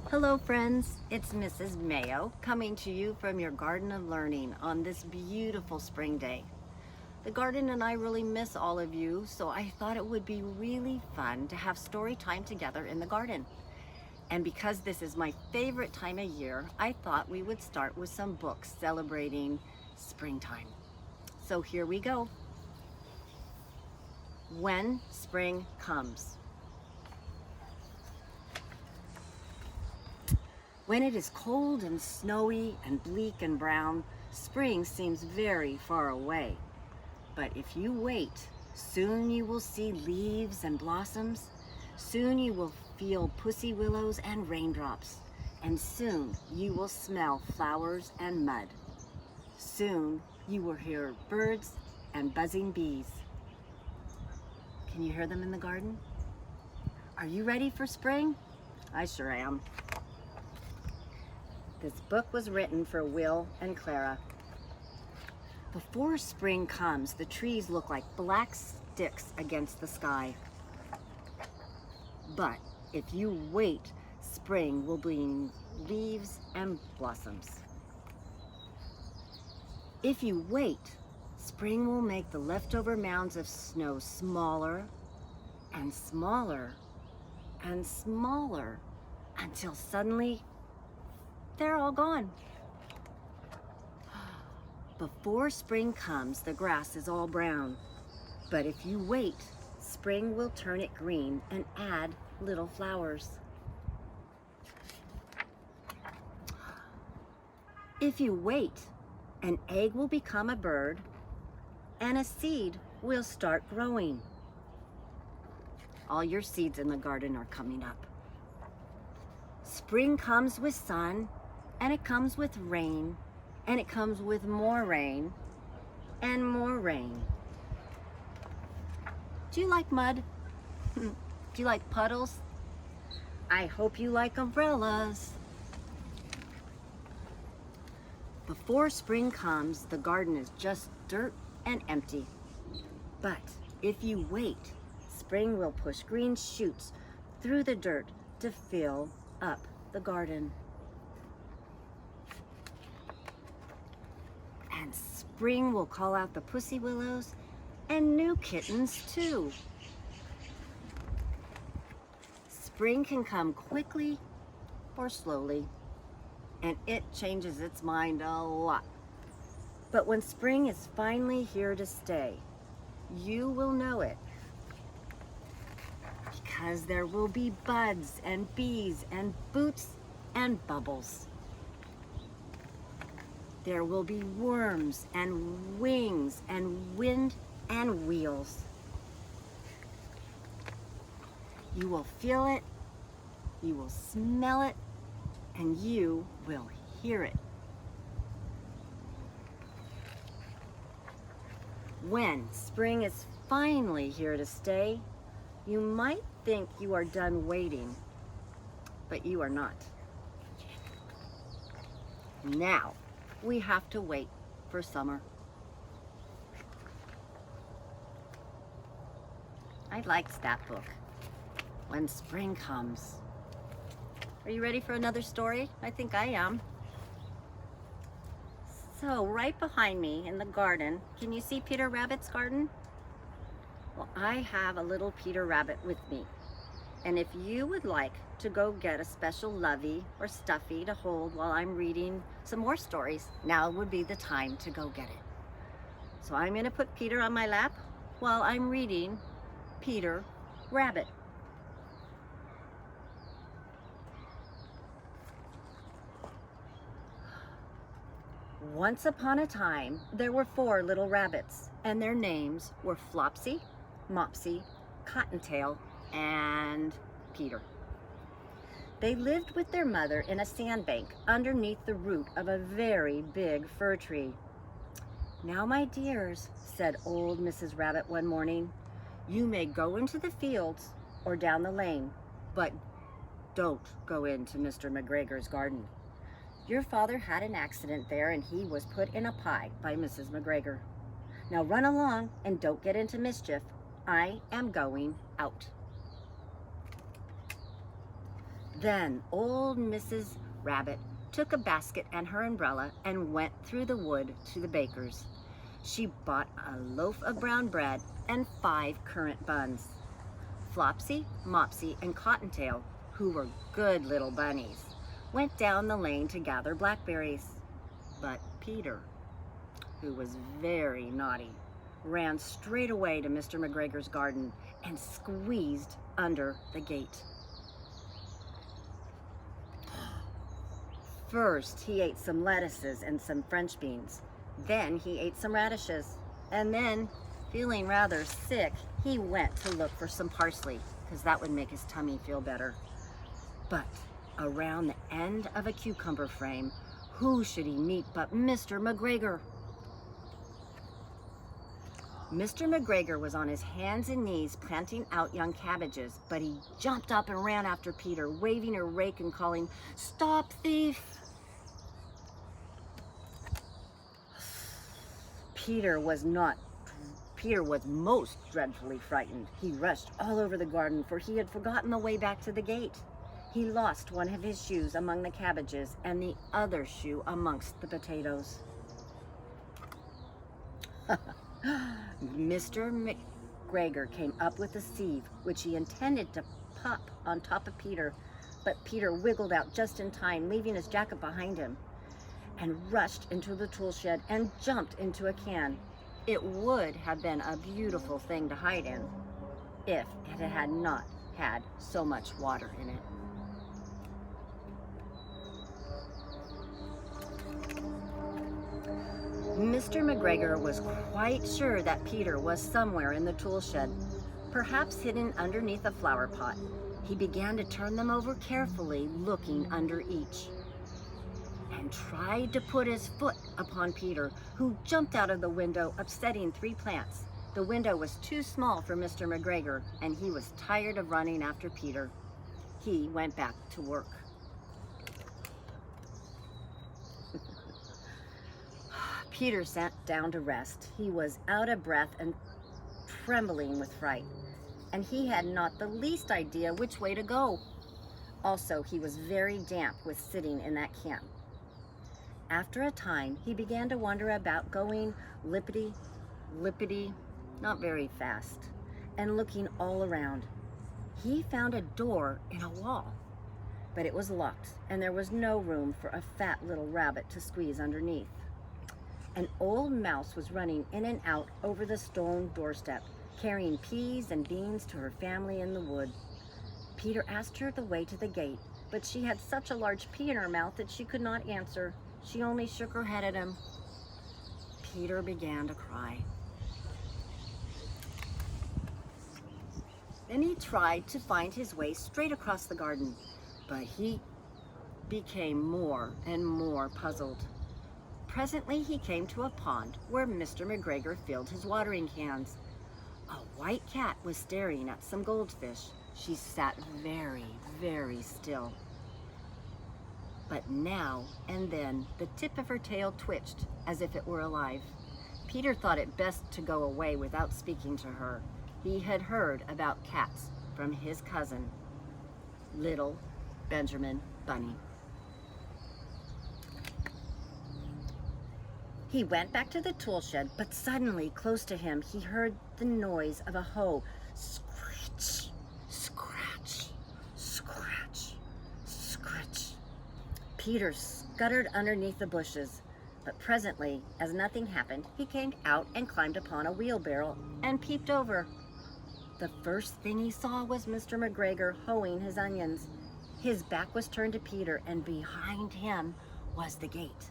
Hello friends, it's Mrs. Mayo coming to you from your Garden of Learning on this beautiful spring day. The garden and I really miss all of you, so I thought it would be really fun to have story time together in the garden. And because this is my favorite time of year, I thought we would start with some books celebrating springtime. So here we go. When Spring Comes. When it is cold and snowy and bleak and brown, spring seems very far away. But if you wait, soon you will see leaves and blossoms. Soon you will feel pussy willows and raindrops. And soon you will smell flowers and mud. Soon you will hear birds and buzzing bees. Can you hear them in the garden? Are you ready for spring? I sure am. This book was written for Will and Clara. Before spring comes, the trees look like black sticks against the sky. But if you wait, spring will bring leaves and blossoms. If you wait, spring will make the leftover mounds of snow smaller and smaller and smaller until suddenly they're all gone. Before spring comes, the grass is all brown. But if you wait, spring will turn it green and add little flowers. If you wait, an egg will become a bird and a seed will start growing. All your seeds in the garden are coming up. Spring comes with sun, and it comes with rain, and it comes with more rain and more rain. Do you like mud? Do you like puddles? I hope you like umbrellas. Before spring comes, the garden is just dirt and empty. But if you wait, spring will push green shoots through the dirt to fill up the garden. And spring will call out the pussy willows and new kittens too. Spring can come quickly or slowly, and it changes its mind a lot. But when spring is finally here to stay, you will know it, because there will be buds and bees and boots and bubbles. There will be worms and wings and wind and wheels. You will feel it, you will smell it, and you will hear it. When spring is finally here to stay, you might think you are done waiting, but you are not. Now, we have to wait for summer. I liked that book, When Spring Comes. Are you ready for another story? I think I am. So, right behind me in the garden, can you see Peter Rabbit's garden? Well, I have a little Peter Rabbit with me. And if you would like to go get a special lovey or stuffy to hold while I'm reading some more stories, now would be the time to go get it. So I'm going to put Peter on my lap while I'm reading Peter Rabbit. Once upon a time, there were 4 little rabbits, and their names were Flopsy, Mopsy, Cottontail, and Peter. They lived with their mother in a sandbank underneath the root of a very big fir tree. "Now, my dears," said old Mrs. Rabbit one morning, "you may go into the fields or down the lane, but don't go into Mr. McGregor's garden. Your father had an accident there and he was put in a pie by Mrs. McGregor. Now run along and don't get into mischief. I am going out." Then old Mrs. Rabbit took a basket and her umbrella and went through the wood to the baker's. She bought a loaf of brown bread and 5 currant buns. Flopsy, Mopsy, and Cottontail, who were good little bunnies, went down the lane to gather blackberries. But Peter, who was very naughty, ran straight away to Mr. McGregor's garden and squeezed under the gate. First, he ate some lettuces and some French beans. Then he ate some radishes. And then, feeling rather sick, he went to look for some parsley, because that would make his tummy feel better. But around the end of a cucumber frame, who should he meet but Mr. McGregor? Mr. McGregor was on his hands and knees planting out young cabbages, but he jumped up and ran after Peter, waving a rake and calling, "Stop, thief!" Peter was most dreadfully frightened. He rushed all over the garden, for he had forgotten the way back to the gate. He lost one of his shoes among the cabbages and the other shoe amongst the potatoes. Mr. McGregor came up with a sieve, which he intended to pop on top of Peter, but Peter wiggled out just in time, leaving his jacket behind him, and rushed into the tool shed and jumped into a can. It would have been a beautiful thing to hide in if it had not had so much water in it. Mr. McGregor was quite sure that Peter was somewhere in the tool shed, perhaps hidden underneath a flower pot. He began to turn them over carefully, looking under each, and tried to put his foot upon Peter, who jumped out of the window, upsetting 3 plants. The window was too small for Mr. McGregor, and he was tired of running after Peter. He went back to work. Peter sat down to rest. He was out of breath and trembling with fright, and he had not the least idea which way to go. Also, he was very damp with sitting in that camp. After a time, he began to wonder about going lippity, not very fast, and looking all around. He found a door in a wall, but it was locked, and there was no room for a fat little rabbit to squeeze underneath. An old mouse was running in and out over the stone doorstep, carrying peas and beans to her family in the wood. Peter asked her the way to the gate, but she had such a large pea in her mouth that she could not answer. She only shook her head at him. Peter began to cry. Then he tried to find his way straight across the garden, but he became more and more puzzled. Presently he came to a pond where Mr. McGregor filled his watering cans. A white cat was staring at some goldfish. She sat very, very still. But now and then the tip of her tail twitched as if it were alive. Peter thought it best to go away without speaking to her. He had heard about cats from his cousin, little Benjamin Bunny. He went back to the tool shed, but suddenly, close to him, he heard the noise of a hoe. Scratch, scratch, scratch, scratch. Peter scuttered underneath the bushes, but presently, as nothing happened, he came out and climbed upon a wheelbarrow and peeped over. The first thing he saw was Mr. McGregor hoeing his onions. His back was turned to Peter, and behind him was the gate.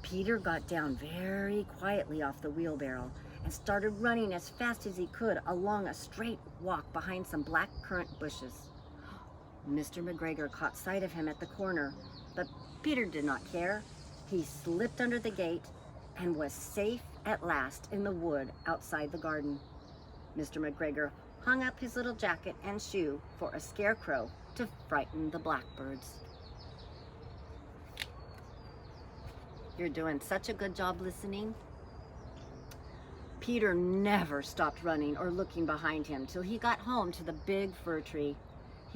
Peter got down very quietly off the wheelbarrow and started running as fast as he could along a straight walk behind some black currant bushes. Mr. McGregor caught sight of him at the corner, but Peter did not care. He slipped under the gate and was safe at last in the wood outside the garden. Mr. McGregor hung up his little jacket and shoe for a scarecrow to frighten the blackbirds. You're doing such a good job listening. Peter never stopped running or looking behind him till he got home to the big fir tree.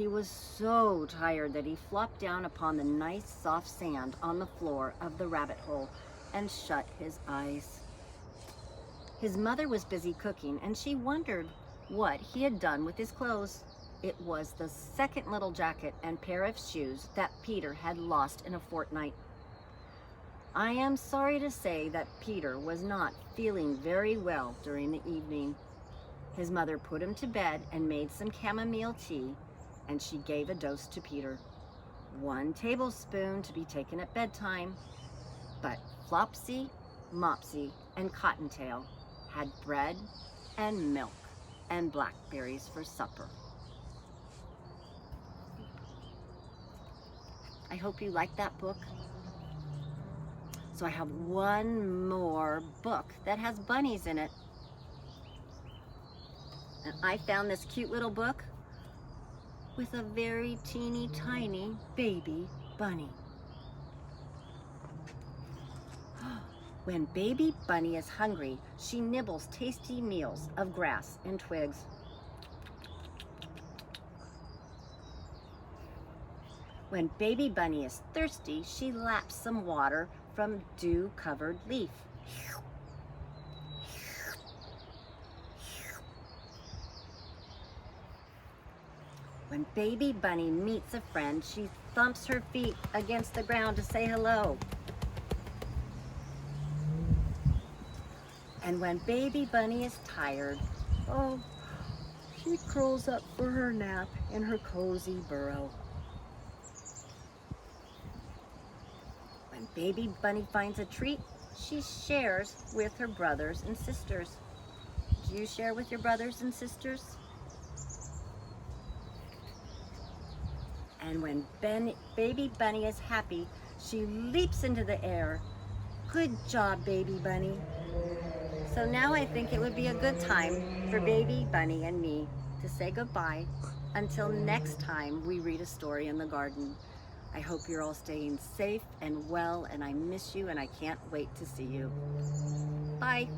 He was so tired that he flopped down upon the nice soft sand on the floor of the rabbit hole and shut his eyes. His mother was busy cooking, and she wondered what he had done with his clothes. It was the second little jacket and pair of shoes that Peter had lost in a fortnight. I am sorry to say that Peter was not feeling very well during the evening. His mother put him to bed and made some chamomile tea, and she gave a dose to Peter. 1 tablespoon to be taken at bedtime. But Flopsy, Mopsy, and Cottontail had bread and milk and blackberries for supper. I hope you liked that book. So I have one more book that has bunnies in it. And I found this cute little book with a very teeny tiny baby bunny. When baby bunny is hungry, she nibbles tasty meals of grass and twigs. When baby bunny is thirsty, she laps some water from dew-covered leaf. When baby bunny meets a friend, she thumps her feet against the ground to say hello. And when baby bunny is tired, oh, she curls up for her nap in her cozy burrow. When baby bunny finds a treat, she shares with her brothers and sisters. Do you share with your brothers and sisters? And when baby bunny is happy, she leaps into the air. Good job, baby bunny. So now I think it would be a good time for baby bunny and me to say goodbye until next time we read a story in the garden. I hope you're all staying safe and well, and I miss you and I can't wait to see you. Bye.